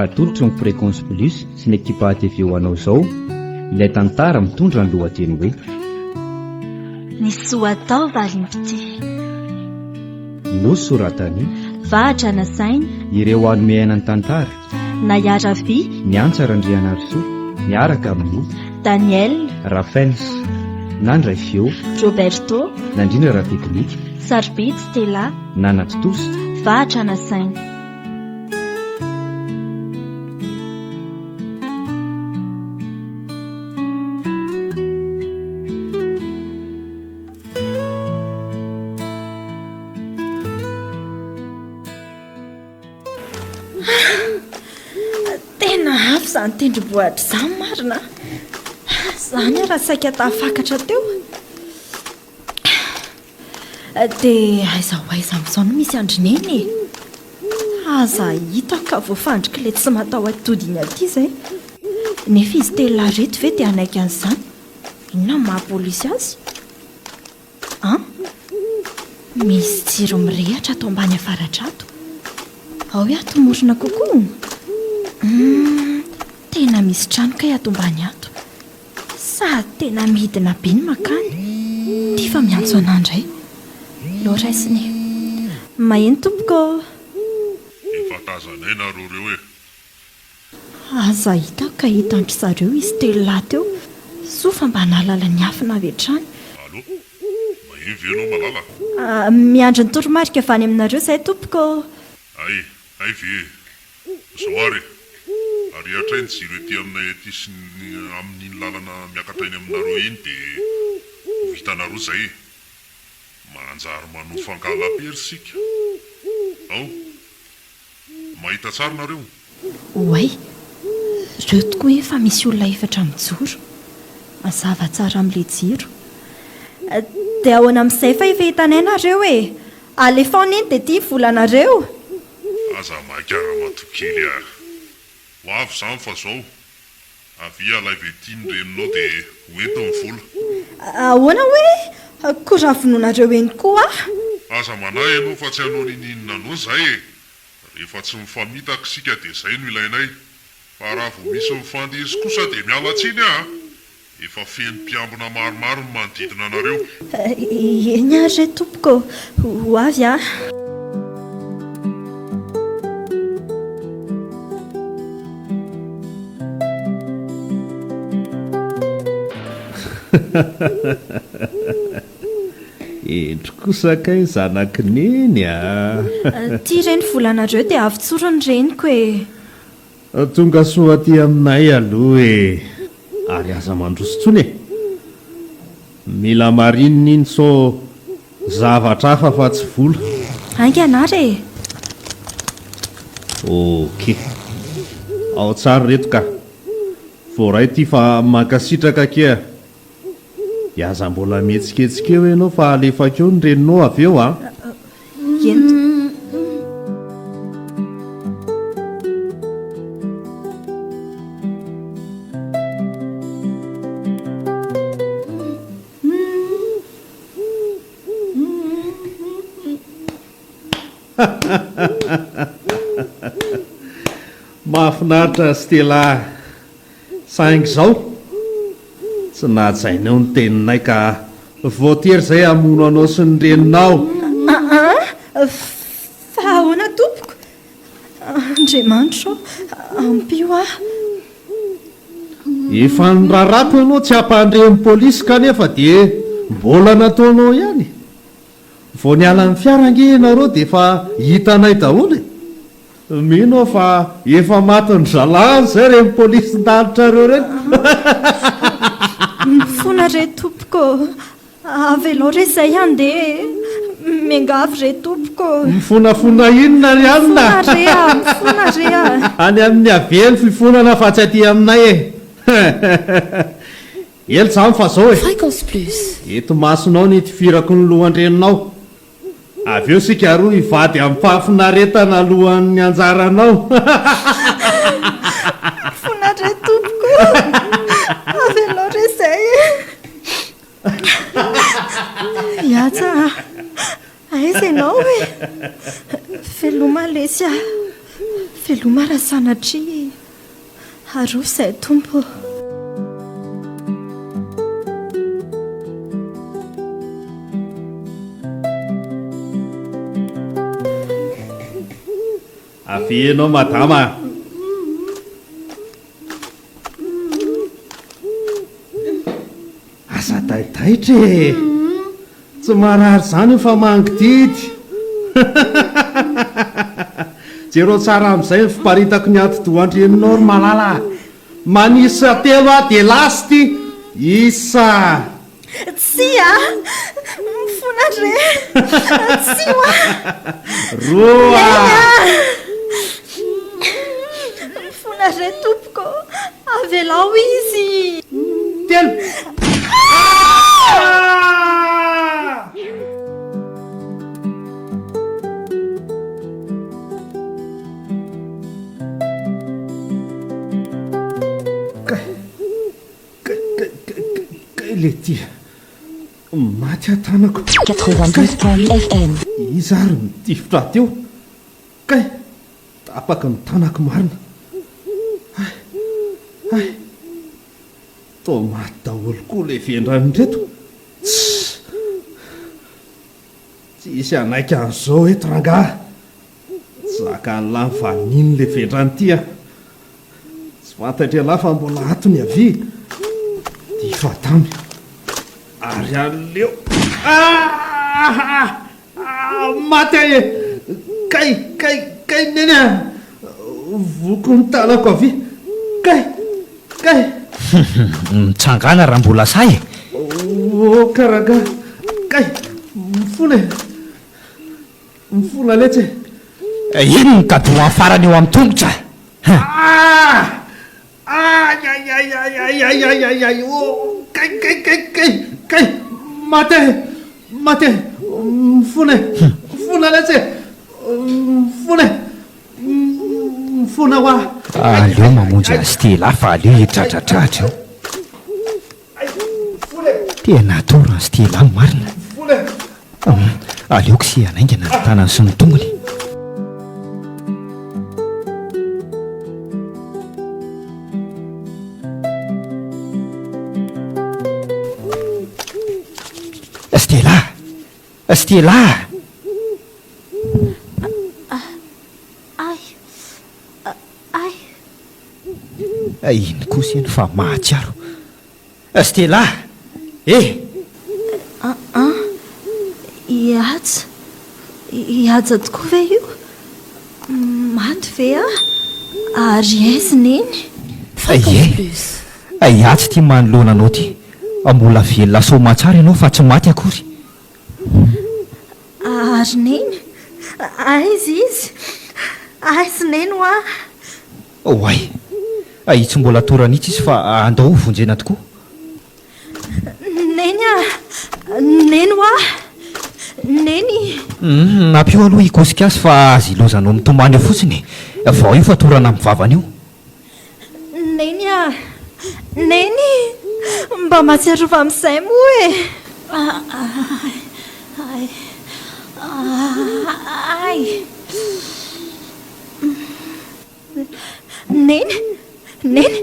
atolotry ny fréquence plus sy ny ekipa TV hoanao zao ilay tantara mitondra ny lohateny hoe ny SOA ATAO VALIMPITIA nosoratany vahatra na saina ireo hanome aina ny tantara na Yaravi ny antsarandriana Arsoa miaraka amin'ny Daniel Rafens Nandray Fio Roberto Nandrina Rateknik Sarbit Stella Nanatos vahatra na saina Zany tendrombohitra izany marina zany raha saika tafakatra teo dia aiza amin'izao no misy andrineny aza hita ka voafandrika ilay tsy matao atody iny aty izay nefa izy tela reto ve dia anaiky an'izany inona mahapolisy azy misy jiro mirehatra ato ambany afaratra ato ao hoe ato morona kokoa tena misy trano kay ato ambany ato sady tena midina be ny makany tia fa miantso an'andray loraisiny maheno tompoko efa tazanaina reo e aza hita ka hitandry zareo izy telo teo so fa mba nalala ny afina avetrany alo maheno venao malala miandry ny toromarika avany aminareo izay tompoko ay ve zoary ary hatray ny jiro ety aminay ety sy amin'iny lalana miakatrainy aminareo iny dia hitanareo izay manjary manofangala persika ao mahita tsara nareo oay reo tokoa efa misy olona efatra mijoro mazava tsara amin'ilay jiro dia ahoana amin'izay fa efa hitanay nareo alefaona iny dia tia volanareo aza makara matokely ho avy izany fa zao avia laive tiany reninao dia hoento ny vola ahoana hoe koravinonareo eny koa aza manay ianao fa tsy hanao nininina anao izay rehefa tsy mifamitaka sika dia izay no ilainay fa raha vo misy mifandisy kosa dia mialatsiny efa feno mpiambina maromaro ny manodidina anareo eny ary tompoko ho avy endry kosa kay zanakineny tia reny volanareo dia avy tsorony reniko tonga soa aty aminay aloha ary aza mandroso tsony mila marinina iny so zavatra hafa fa tsy vola angy anary ok ao tsara reto ka voray ty fa mankasitraka kea iaza mbola mihetsiketsika eo ianao fa alefakeo ny reninao avy eo ento mahafinaritra Stella saingy zao tsy nahajainao ny teninay ka voatery izay hamono anao sy ny reninao fa ahoana tompoko andriamanitro ampio efa nyrarato ianao tsy hampahandrehn'ny polisy kanefa dia mbola nataonao ihany vao niala ny fiarange ianareo dia efa hitanay daholo mino fa efa matiny zalany zay reny polisy ndalitra reo reny mifona re tompoko avy aloha re izay andeha miangavy re tompoko mifonafona inona ry anina mifona re any amin'ny aveny fifonana fa tsy aty aminay ely zany fa zao Fréquence plus eto masonao ny tifirako ny lohandreninao avy eo sika roa hivady amin'ny fahafinaretana lohan'ny anjaranao mifona re tompoko avy aloha re izay iatsa aiza ianao feloma lesy velomara sanatry aro izay tompo. afianao madama. asa daidaitre tsy marary zany io fa mangididy. jereo tsara amin'izay fiparitako ny ati-doandreninao ry malala. manisa telo a dia lasty isa. Tsy mifona re. Tsy roa. mifona re tompoko, avelao izy. telo. lety maty atanako 92 FM. izy ary mitifitra teo kay tapaka ny tanako marina. ay to maty daholo koa le vendranindreto. tsy isy anaika an'izao eto rangahy. zaka ny lany vaniny le vendrany tia. tsy fantatra lafa mbola atony avy difa tamy ary aleo. maty ae kay neny voko ny tanako avy kay mitsangana raha mbola say karaga kay mifona letsy. ino ny kadoa farany eo amin'ny tongotra. kay mate mifona letsy mifona hoa. aleo mamonjy azy tela fa aleo hitratratratra eo tena atorany sy tela ny marina. aleoko sy anaingana ny tanany sy ny tongony. Stella. iny kosa eny fa mahatsiaro. Stella ihaja tokoa ve io? maty ve ary aiziny eny? iatsy tia manoloana anao ty mbola velona somatsara ianao fa tsy maty akory. ary neny aizy izy aizyneny oay itsy mbola toranitsy izy fa andao vonjena tokoa. neny neny nampio aloha ikosika azy fa azy ilozanao mitomany eo fotsiny vao io fa torana amin'ny vavany io. neny mba matsiarova amin'izay moa neny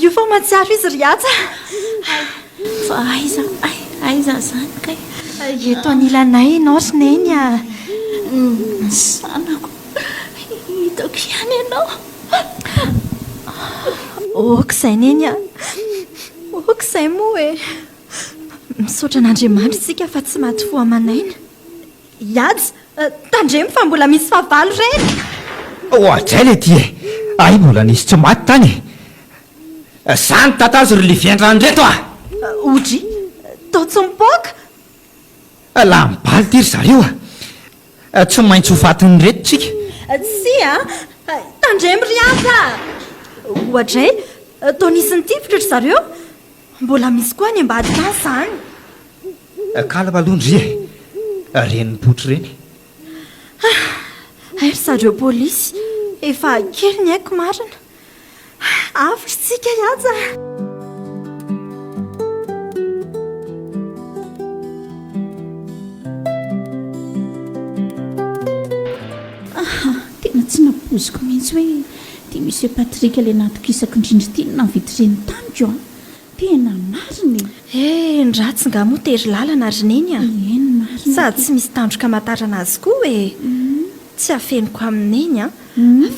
io fa matsiaro izy riatsa. fa aiza zany kay eto anilanay ianao ry neny sanako hitako ihany ianao. okizay neny okizay moa misaotra an'Andriamanitra isika fa tsy maty fo amanaina. iady tandremy fa mbola misy fahavalo reny. ohatray le ty ay mbola nisy tsy maty tany. zany tatazy ry liviandrandreto odry tao tsy mipoaka la mibaly ty ry zareo tsy maintsy ho fatiny reto tsika. tsy tandremy riasa ohatray tao nisy ny tifitra ry zareo mbola misy koa ny ambady tany zany. kala malondry reny potry reny. ry zareo polisy efa kely ny haiko marina avitra tsika iatsa. tena poziko mihitsy hoe tia monsieur Patrika ilay natokisako indrindritinina nividireny tamiko a tena mariny ndratsy nga moa tery lalana ry neny a eny mariny sady tsy misy tandroka matarana azy koa e tsy hafeniko amineny a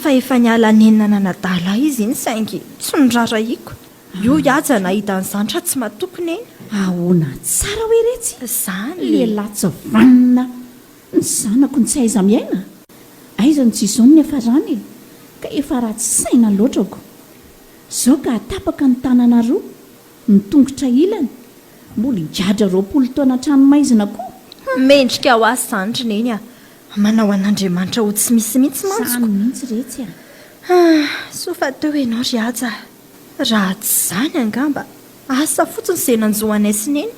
fa efa niala nenina nanadala izy iny saingy tsy niraraiko io iaja nahita nyzantra tsy matokony eny ahoana tsara hoe retsy zany lehilahy vanina ny zanako ny tsy aiza miaina aiza ny tsizao ny efa rany ka efa raha tsy saina loatrako zao ka atapaka ny tanana roa nitongotra ilany mbola igadra 20 taona tranomaizina koa mendrika ho azy zanytry neny a manao an'andriamanitra ho tsy misy mihitsy mantsoko mihitsy retsy so fa teo ianao ry aja raha tsy zany angamba asa fotsiny izay nanjohanay sy neny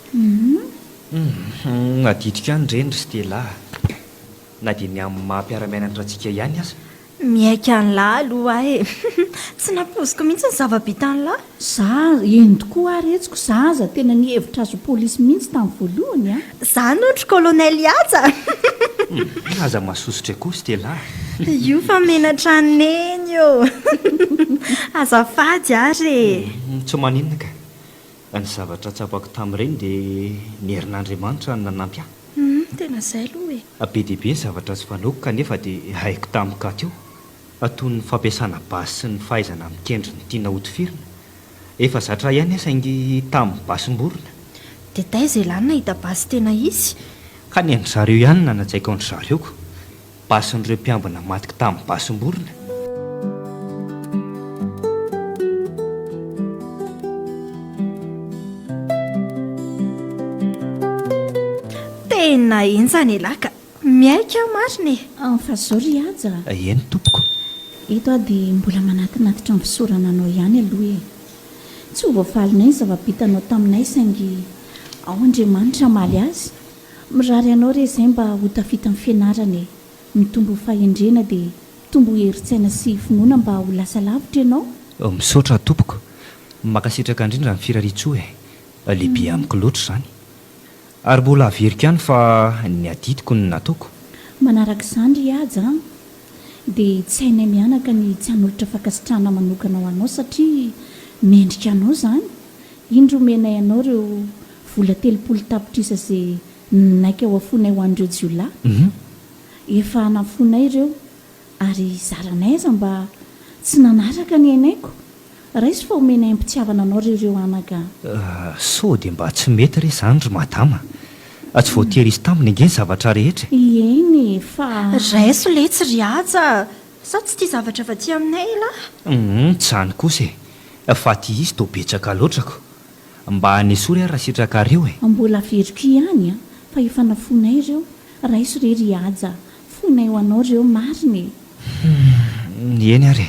naditrika any rendry stela na dia ny amin'ny mahampiaramianatra antsika ihany aza miaika ny lahy aloha e tsy napoziko mihitsy ny zava-bita ny lahy za eny tokoa aretsiko za aza tena ny hevitra azo polisy mihitsy tamin'ny voalohany a zany ohatra kolonely aja aza mahasosotra koa stela io fa menatra neny eo azafady ary tsy maninona ka ny zavatra tsapako tamin'ireny dia ny herin'andriamanitra ny nanampy ahy tena izay aloha e be dia be ny zavatra tsy fanaoko kanefa dia haiko tamika teo toy ny fampiasana basy sy ny fahaizana mikendry ny tiana hotifirina efa zatra ihany saingy tamin'ny basim-borona dia taiza ilany nahita basy tena izy ka ny andry zareo ihany nanatsaiko andry zareoko basin'ireo mpiambina matika tamin'ny basim-borona tena enzany lahy ka miaika mariny fa zao ry aja eny tompoko eto a dia mbola manatinatitra ny fisorana anao ihany aloha e tsy ho voafalinay ny zava-bitanao taminay saingy ao andriamanitra maly azy mirary anao re izay mba ho tafita amin'ny fianarana e mitombo fahendrena dia tombo heritsaina sy finoana mba ho lasa lavitra ianao misaotra tompoko makasitraka indrindra ny firariatsoa e lehibe amiko loatra izany ary mbola averika ihany fa ny adidiko ny nataoko manaraka izany ry aja dia tsy hainay mianaka ny tsy hanolotra fakasitrahana manokana ho anao satria mendrika anao izany indro menay anao ireo vola 30 tapitrisa izay naika ho afonay ho an'ireo jiolahy efa nafonay ireo ary zaranay aza mba tsy nanaraka ny ainaiko raisy fa omenay ampitiavana anao ireo anaka so dia mba tsy mety re izany ry madama tsy voatery izy taminy ange ny zavatra rehetra eny fa raiso letsy ry aja sa tsy tia zavatra fa tia aminay lahy tsy zany kosa e fa tia izy to betsaka loatrako mba hanesory ary raha sitrakareo e mbola veriko ihany a fa efa nafonay ireo raiso re ry aja fonay ho anao ireo mariny eny ary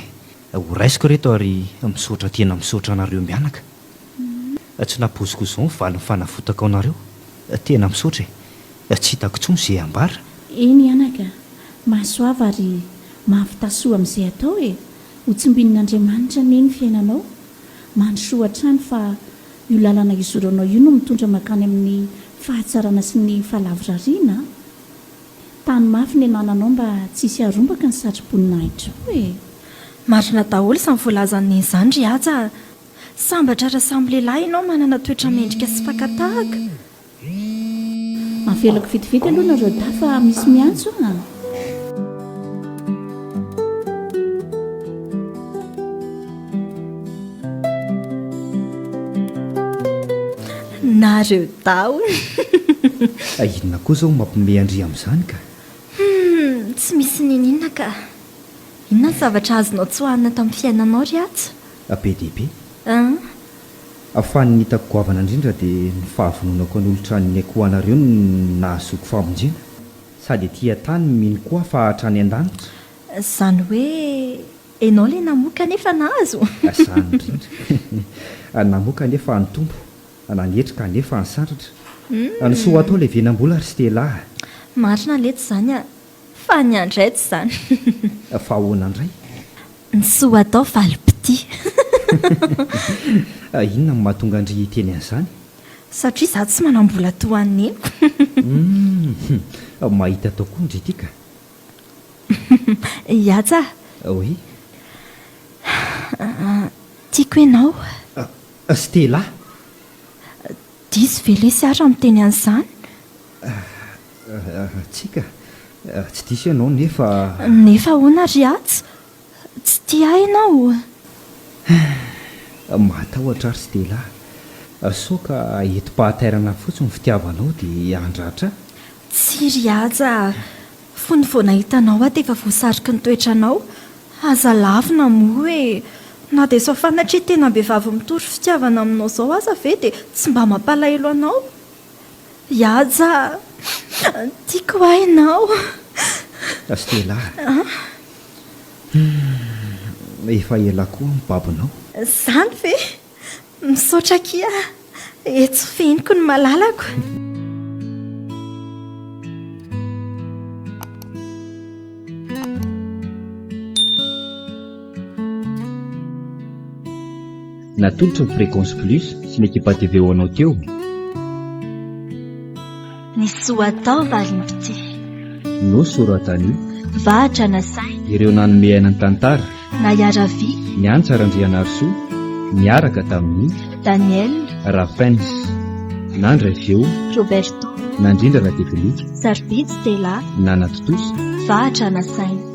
ho raisiko reto ary misaotra tena misaotra anareo mianaka tsy napoziko izao nyvaly ny fanafotaka ao anareo tena misaotra e tsy hitako tsony izay ambara eny ianaka mahasoava ary mahafitasoa amin'izay atao e ho tsimbin'andriamanitra neny fiainanao mandrosoa trany fa io lalana izoranao io no mitondra makany amin'ny fahatsarana sy ny fahalavirariana tany mafy ny anananao mba tsisy arombaka ny satrim-poninahitra e marina daholo samy voalazany izany ry aja sambatra raha samby lehilahy ianao manana toetra mendrika sy fakatahaka avelako vitivity aloha nareo da fa misy miantso a nareo dao inona koa zao mampime andry amin'izany ka tsy misy nininona ka inona ny zavatra azonao tsy hohanina tamin'ny fiainanao ry aja be dia be ahafany hitako goavana indrindra dia ny fahavononako an'olotra ny aiko anareo no nahazoko famonjena sady tia tany mino koa fa hatrany an-danitra izany hoe ianao ilay namoaka nefa nahazo zany indrindra namoaka nefa ny tombo nanetrika nefa ny sandratra ny soa atao ilay venam-bola ry stela marina lety izany a fa ny andray tsy izany fa ahoana indray ny soa atao valimpiti inona ny mahatonga andry teny an'izany satria za tsy manambola tohan'ny mahita tao koa ndry tika iaja oy tiako ianao stela diso ve le sy ara miteny an'izany tsika tsy diso ianao nefa hoana ry atsy tsy tia ianao matahotra ary stela sao ka ento-pahaterana fotsiny fitiavanao dia andratra tsy ry aja fony vao nahitanao aho dia efa voasariky ny toetranao aza lavina moa hoe na dia sao fanatria tena mbehivavy mitory fitiavana aminao izao aza ve dia tsy mba mampalahelo anao iaja tiako ahy ianao stela efa ela koa mibabinao izany ve misaotra kia etso feniko ny malalako natolotra ny fréquence plus sy ny équipe TV ho anao teo ny SOA ATAO VALIMPITIA no soratany vahatra na saina ireo nanome aina ny tantara na iara-vy ny antsarandrianarso miaraka tamin'ny Daniel Rafens nandray feo Roberto nandrindra la teklika Sarbidy Stella nanatotosa vahatra na saina